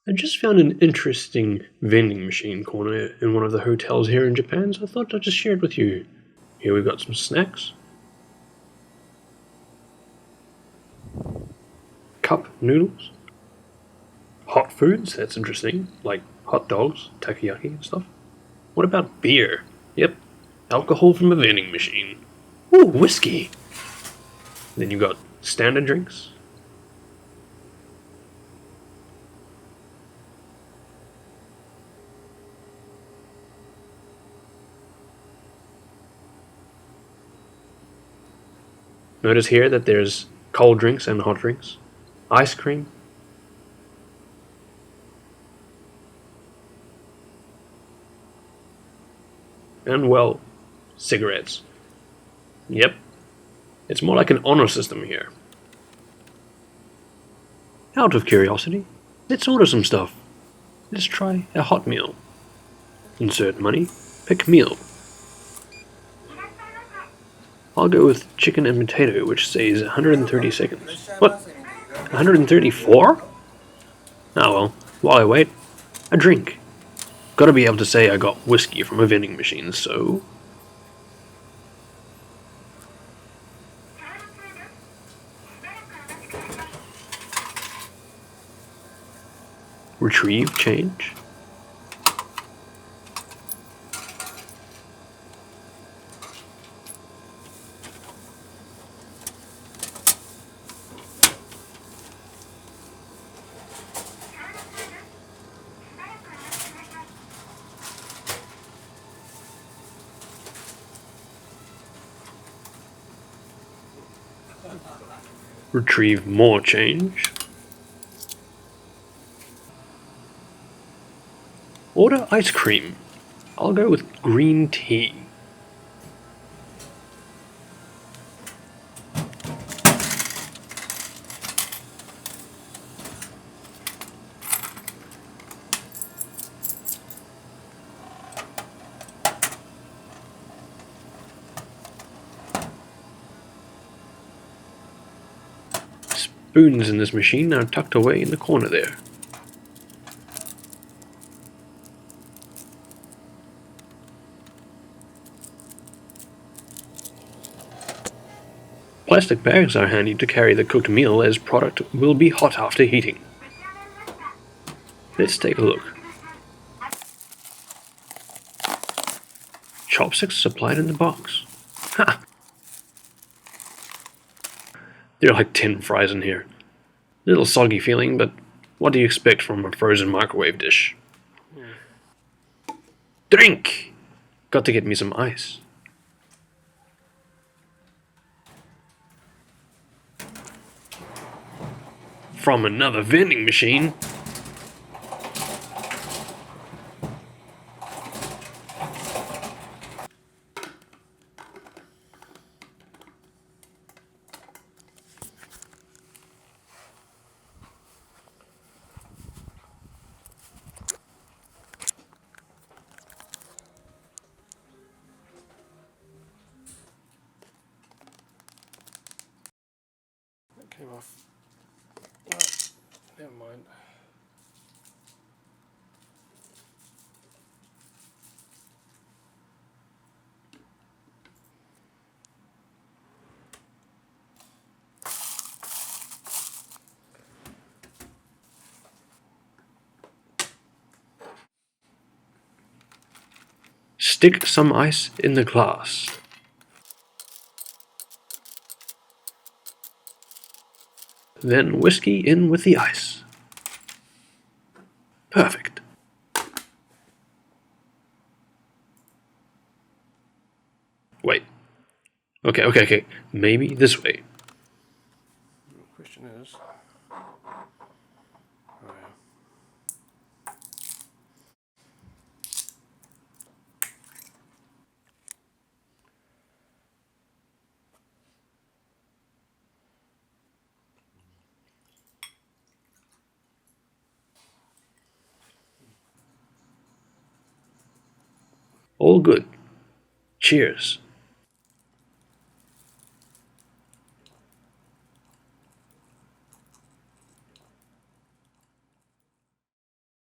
I just found an interesting vending machine corner in one of the hotels here in Japan, so I thought I'd just share it with you. Here we've got some snacks. Cup noodles. Hot foods, that's interesting, like hot dogs, takoyaki and stuff. What about beer? Yep, alcohol from a vending machine. Ooh, whiskey. Then you've got standard drinks. Notice here that there's cold drinks and hot drinks. Ice cream. And, well, cigarettes. Yep, it's more like an honor system here. Out of curiosity, let's order some stuff. Let's try a hot meal. Insert money, pick meal. I'll go with chicken and potato, which says 130 seconds. What? 134? Oh well, while I wait, a drink. Gotta be able to say I got whiskey from a vending machine, so... Retrieve change. Retrieve more change. Order ice cream. I'll go with green tea. Spoons in this machine are tucked away in the corner there. Plastic bags are handy to carry the cooked meal, as product will be hot after heating. Let's take a look. Chopsticks supplied in the box. Ha! There are like 10 fries in here. Little soggy feeling, but what do you expect from a frozen microwave dish? Drink! Got to get me some ice. From another vending machine. That came off. No, never mind. Stick some ice in the glass. Then whiskey in with the ice. Perfect. Wait. Okay. Maybe this way. The question is... Oh, yeah. All good. Cheers.